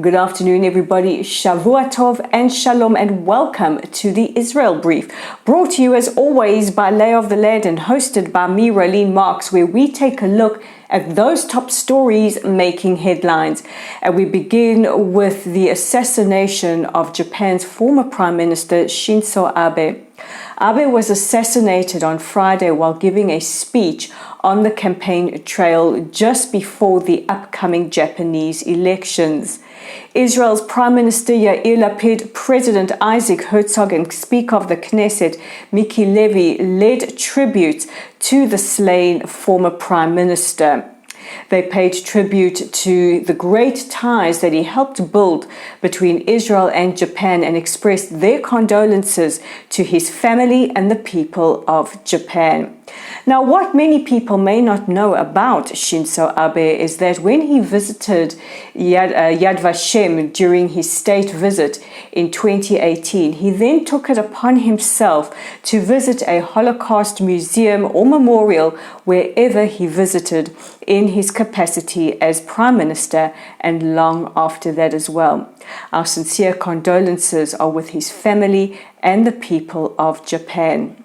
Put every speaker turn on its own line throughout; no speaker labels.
Good afternoon, everybody. Shavua Tov and Shalom, and welcome to the Israel Brief, brought to you as always by Lay of the Land and hosted by me, Rolene Marks, where we take a look at those top stories making headlines. And we begin with the assassination of Japan's former Prime Minister Shinzo Abe. Abe was assassinated on Friday while giving a speech on the campaign trail just before the upcoming Japanese elections. Israel's Prime Minister Yair Lapid, President Isaac Herzog and Speaker of the Knesset Miki Levy led tribute to the slain former Prime Minister. They paid tribute to the great ties that he helped build between Israel and Japan and expressed their condolences to his family and the people of Japan. Now, what many people may not know about Shinzo Abe is that when he visited Yad Vashem during his state visit in 2018, he then took it upon himself to visit a Holocaust museum or memorial wherever he visited in his capacity as Prime Minister and long after that as well. Our sincere condolences are with his family and the people of Japan.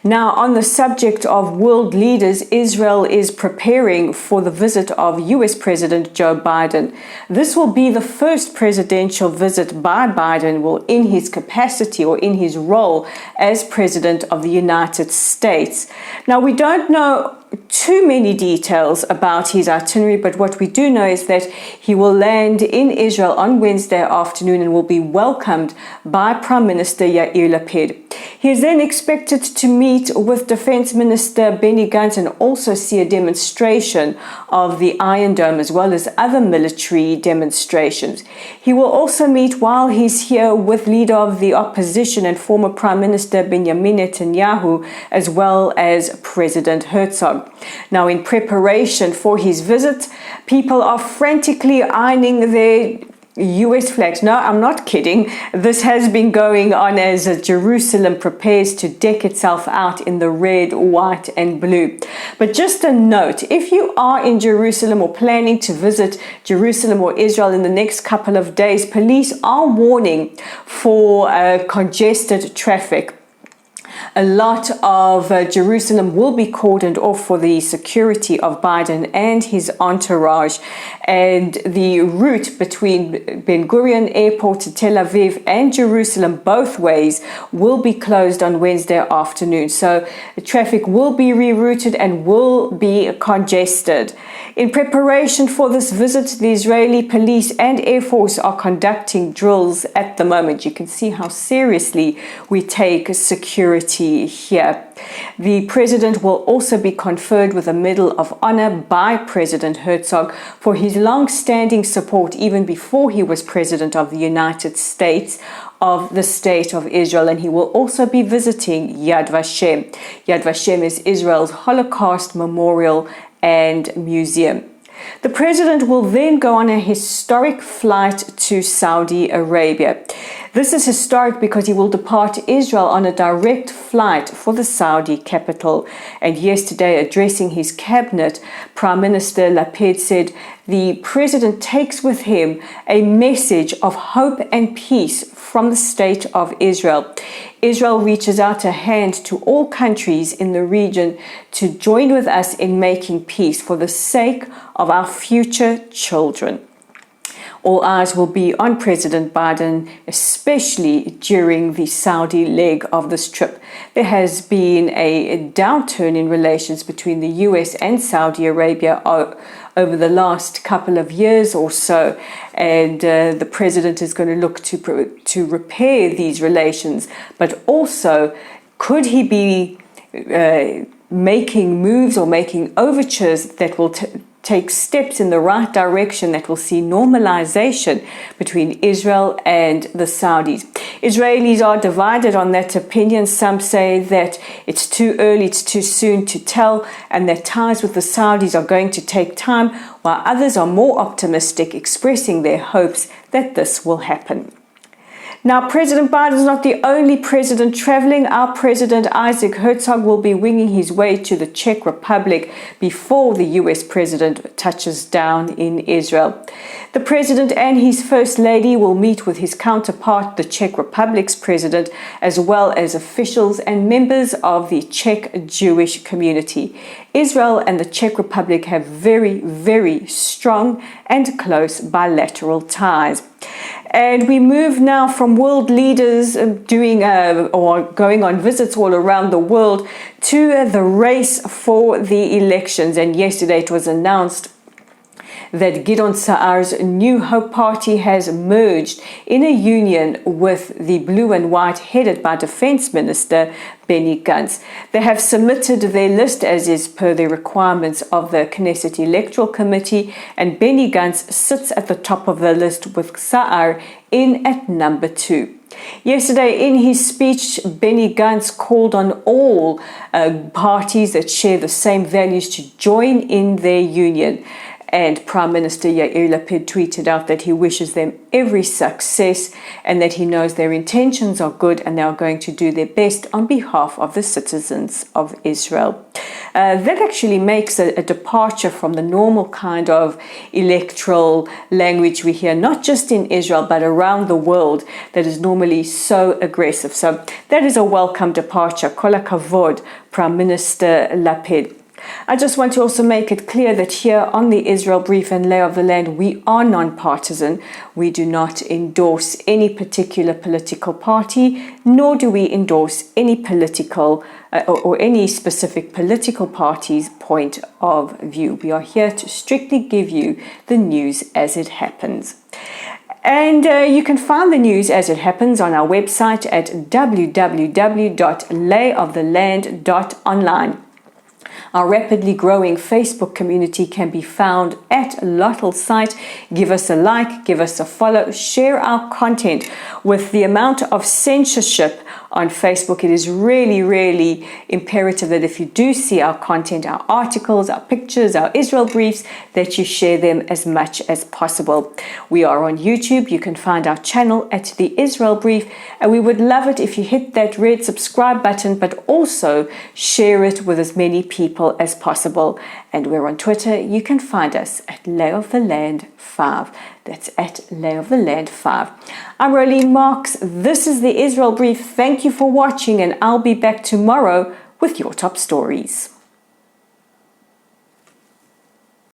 Now, on the subject of world leaders, Israel is preparing for the visit of US President Joe Biden. This will be the first presidential visit by Biden in his capacity or in his role as President of the United States. Now, we don't know too many details about his itinerary, but what we do know is that he will land in Israel on Wednesday afternoon and will be welcomed by Prime Minister Yair Lapid. He is then expected to meet with Defense Minister Benny Gantz and also see a demonstration of the Iron Dome as well as other military demonstrations. He will also meet while he's here with leader of the opposition and former Prime Minister Benjamin Netanyahu as well as President Herzog. Now, in preparation for his visit, people are frantically ironing their US flags. No, I'm not kidding. This has been going on as Jerusalem prepares to deck itself out in the red, white, and blue. But just a note, if you are in Jerusalem or planning to visit Jerusalem or Israel in the next couple of days, police are warning for congested traffic. A lot of Jerusalem will be cordoned off for the security of Biden and his entourage, and the route between Ben Gurion Airport to Tel Aviv and Jerusalem both ways will be closed on Wednesday afternoon. So the traffic will be rerouted and will be congested. In preparation for this visit, the Israeli police and Air Force are conducting drills at the moment. You can see how seriously we take security here. The president will also be conferred with a Medal of Honor by President Herzog for his long-standing support, even before he was President of the United States, of the State of Israel, and he will also be visiting Yad Vashem. Yad Vashem is Israel's Holocaust Memorial and Museum. The president will then go on a historic flight to Saudi Arabia. This is historic because he will depart Israel on a direct flight for the Saudi capital. And yesterday, addressing his cabinet, Prime Minister Lapid said the president takes with him a message of hope and peace from the state of Israel. Israel reaches out a hand to all countries in the region to join with us in making peace for the sake of our future children. All eyes will be on President Biden, especially during the Saudi leg of this trip. There has been a downturn in relations between the US and Saudi Arabia over the last couple of years or so, and the president is going to look to repair these relations. But also, could he be making moves or making overtures that will take steps in the right direction that will see normalization between Israel and the Saudis? Israelis are divided on that opinion. Some say that it's too early, it's too soon to tell, and that ties with the Saudis are going to take time, while others are more optimistic, expressing their hopes that this will happen. Now, President Biden is not the only president traveling. Our president, Isaac Herzog, will be winging his way to the Czech Republic before the US president touches down in Israel. The president and his first lady will meet with his counterpart, the Czech Republic's president, as well as officials and members of the Czech Jewish community. Israel and the Czech Republic have very, very strong and close bilateral ties. And we move now from world leaders doing or going on visits all around the world to the race for the elections. And yesterday it was announced that Gantz and Saar's New Hope Party has merged in a union with the Blue and White headed by Defense Minister Benny Gantz. They have submitted their list as is per the requirements of the Knesset Electoral Committee, and Benny Gantz sits at the top of the list with Saar in at number 2. Yesterday, in his speech, Benny Gantz called on all parties that share the same values to join in their union. And Prime Minister Yair Lapid tweeted out that he wishes them every success and that he knows their intentions are good and they are going to do their best on behalf of the citizens of Israel. That actually makes a departure from the normal kind of electoral language we hear, not just in Israel, but around the world, that is normally so aggressive. So that is a welcome departure. Kol hakavod, Prime Minister Lapid. I just want to also make it clear that here on the Israel Brief and Lay of the Land, we are non-partisan. We do not endorse any particular political party, nor do we endorse any political or any specific political party's point of view. We are here to strictly give you the news as it happens. And you can find the news as it happens on our website at www.layoftheland.online. Our rapidly growing Facebook community can be found at Lottel site. Give us a like, give us a follow, share our content. With the amount of censorship on Facebook, it is really, really imperative that if you do see our content, our articles, our pictures, our Israel briefs, that you share them as much as possible. We are on YouTube. You can find our channel at The Israel Brief, and we would love it if you hit that red subscribe button, but also share it with as many people as possible. And we're on Twitter. You can find us at Lay of the Land 5. That's at Lay of the Land 5. I'm Rolene Marks. This is the Israel Brief. Thank you for watching, and I'll be back tomorrow with your top stories.